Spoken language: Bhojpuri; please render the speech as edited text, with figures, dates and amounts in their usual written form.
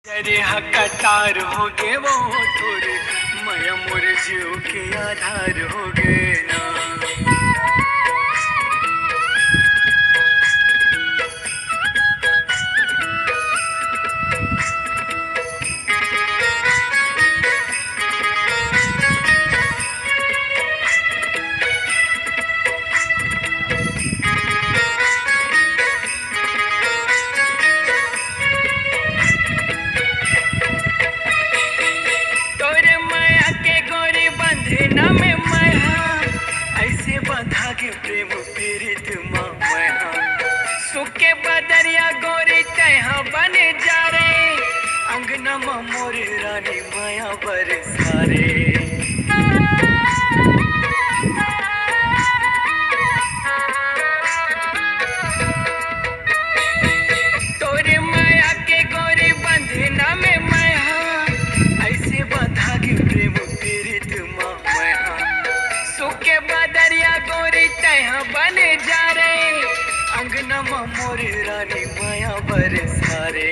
जरे हकतार हो गे वो थोड़े मया मोर जीव के आधार हो गे ना। तोरे माया के गोरी बंधना में माया ऐसे बंधा के प्रेम पीड़ित माया सुखे बदरिया गोरी तहा बने जा रे अंगना मोरे रानी माया बरसारे। तोरे माया के गोरी बंधना में माया ऐसे बंधा के प्रेम पीड़ित माया सुखे बदरिया गोरी तहा बने जा रे अंगना मोरे रानी माया बरसारे।